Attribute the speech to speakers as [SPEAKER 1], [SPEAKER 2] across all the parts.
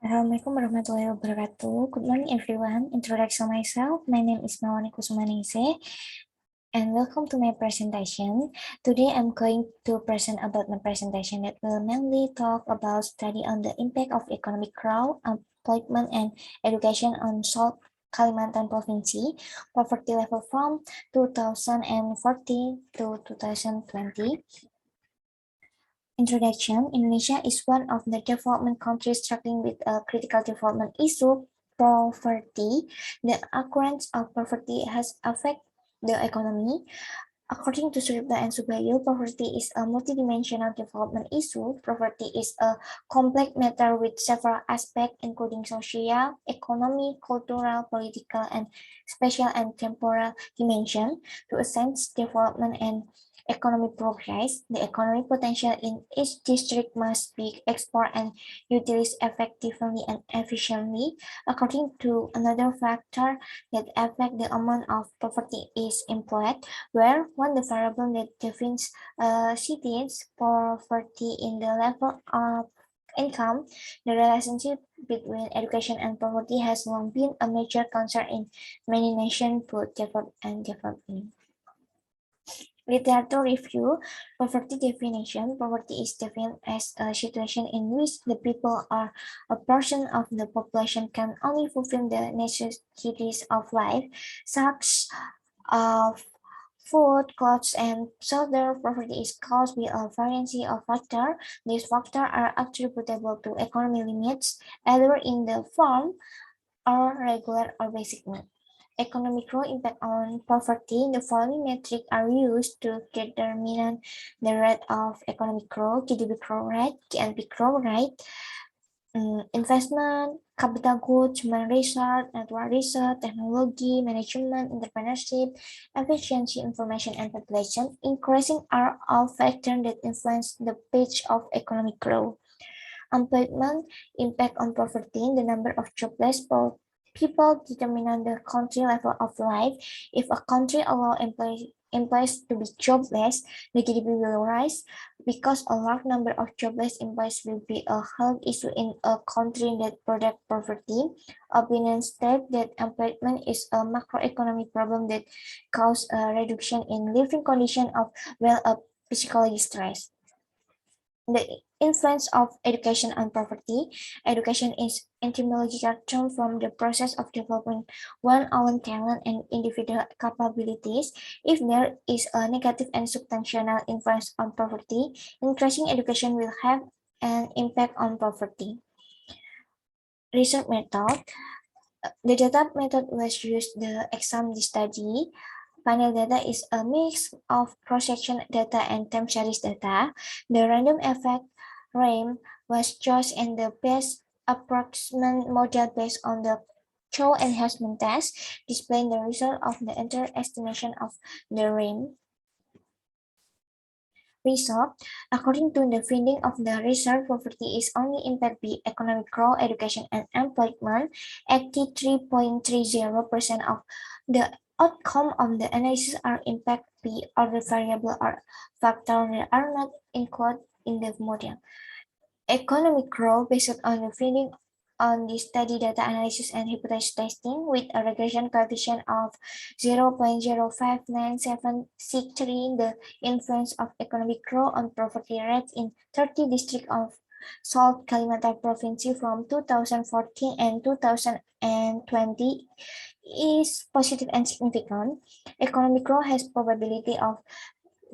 [SPEAKER 1] Assalamualaikum warahmatullahi wabarakatuh. Good morning, everyone. Introduction myself. My name is Mawani Kusumanise, and welcome to my presentation. Today, I'm going to present about my presentation that will mainly talk about study on the impact of economic growth, employment, and education on South Kalimantan Province, poverty level from 2014 to 2020. Introduction. Indonesia is one of the development countries struggling with a critical development issue, poverty. The occurrence of poverty has affected the economy. According to Suripta and Subayu, poverty is a multidimensional development issue. Poverty is a complex matter with several aspects, including social, economic, cultural, political, and spatial and temporal dimension. To assess development and economic progress, the economic potential in each district must be explored and utilized effectively and efficiently. According to another factor that affect the amount of poverty is employed, where one the variable that defines a city's poverty in the level of income. The relationship between education and poverty has long been a major concern in many nations, both developed and developing. Literature review. Poverty definition. Poverty is defined as a situation in which the people or a portion of the population can only fulfill the necessities of life, such as food, clothes, and shelter. Poverty is caused by a variety of factors. These factors are attributable to economic limits, either in the form or regular or basic need. Economic growth impact on poverty. The following metrics are used to determine the rate of economic growth: GDP growth rate, GNP growth rate, investment, capital goods, human resource, network research, technology, management, entrepreneurship, efficiency, information, and population. Increasing are all factors that influence the pace of economic growth. Employment impact on poverty. The number of jobless people determine the country level of life. If a country allows employees to be jobless, the GDP will rise. Because a large number of jobless employees will be a health issue in a country that produces poverty. Opinions state that employment is a macroeconomic problem that causes a reduction in living conditions of well-off psychological stress. The influence of education on poverty. Education is etymological term from the process of developing one's own talent and individual capabilities. If there is a negative and substantial influence on poverty, increasing education will have an impact on poverty. Research method. The data method was used the exam study. Panel data is a mix of cross-section data and time series data. The random effect RAM was chosen and the best approximate model based on the Chow enhancement test, displaying the result of the entire estimation of the RAM. Result. According to the finding of the research, poverty is only impacted by economic growth, education, and employment. 83.30% of the outcome of the analysis are impacted by other variables or factors that are not included in the model. Economic growth based on the finding on the study data analysis and hypothesis testing with a regression coefficient of 0.059763. The influence of economic growth on poverty rates in 30 districts of South Kalimantan Province from 2014 and 2020 is positive and significant. Economic growth has probability of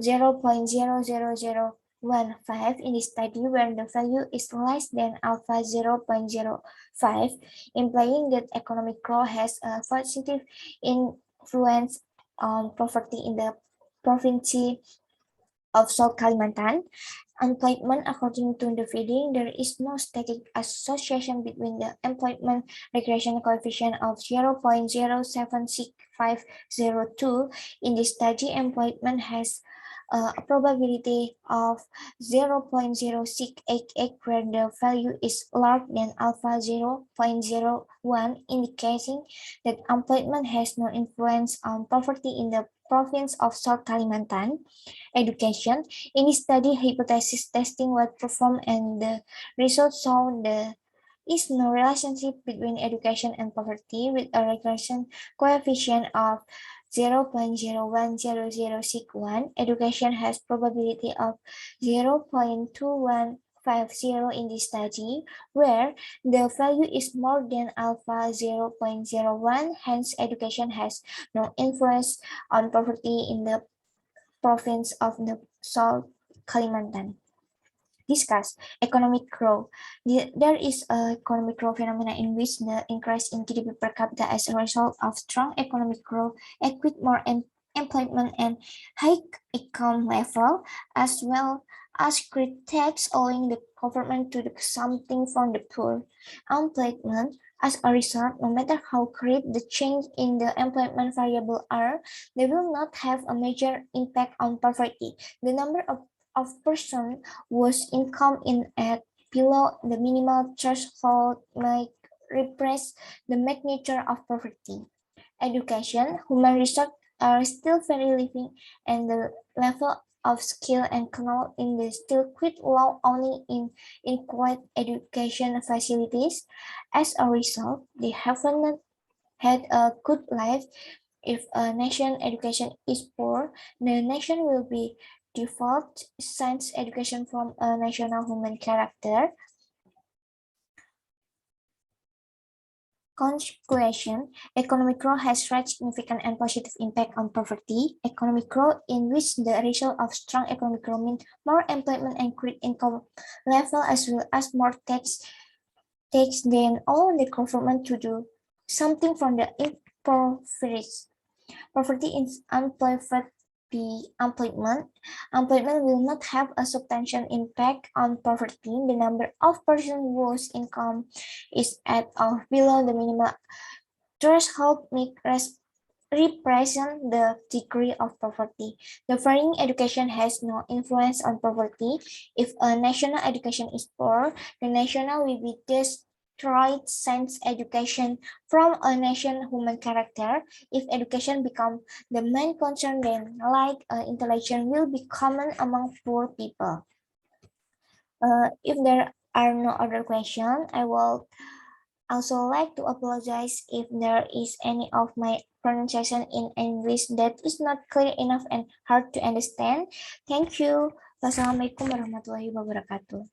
[SPEAKER 1] 0.00015 in the study where the value is less than alpha 0.05, implying that economic growth has a positive influence on poverty in the province of South Kalimantan. Employment. According to the finding, there is no static association between the employment regression coefficient of 0.076502. In this study, employment has a probability of 0.0688 where the value is larger than alpha 0.01, indicating that employment has no influence on poverty in the province of South Kalimantan. Education. In this study, hypothesis testing was performed and the results showed the is no relationship between education and poverty with a regression coefficient of 0.010061. Education has probability of 0.2150 in this study, where the value is more than alpha 0.01. Hence, education has no influence on poverty in the province of the South Kalimantan. Discuss economic growth. There is a economic growth phenomena in which the increase in GDP per capita as a result of strong economic growth, equate more employment and high income level, as well as create tax owing the government to do something from the poor. Employment as a result, no matter how great the change in the employment variable are, they will not have a major impact on poverty. The number of persons whose income in at below the minimal threshold might repress the magnitude of poverty. Education, human resources are still very living, and the level of skill and knowledge in the still quite low only in inadequate education facilities. As a result, they haven't had a good life. If a nation education is poor, the nation will be default science education from a national human character. Conclusion, economic growth has had significant and positive impact on poverty. Economic growth in which the result of strong economic growth means more employment and great income level as well as more tax than all the government to do something from the impoverished. Poverty is employment. Employment will not have a substantial impact on poverty. The number of persons whose income is at or below the minimum threshold represent the degree of poverty. The varying education has no influence on poverty. If a national education is poor, the national will be destroyed since education from a nation human character. If education becomes the main concern, then like intelligence will be common among poor people. If there are no other questions, I will also like to apologize if there is any of my pronunciation in English that is not clear enough and hard to understand. Thank you. Wassalamualaikum warahmatullahi wabarakatuh.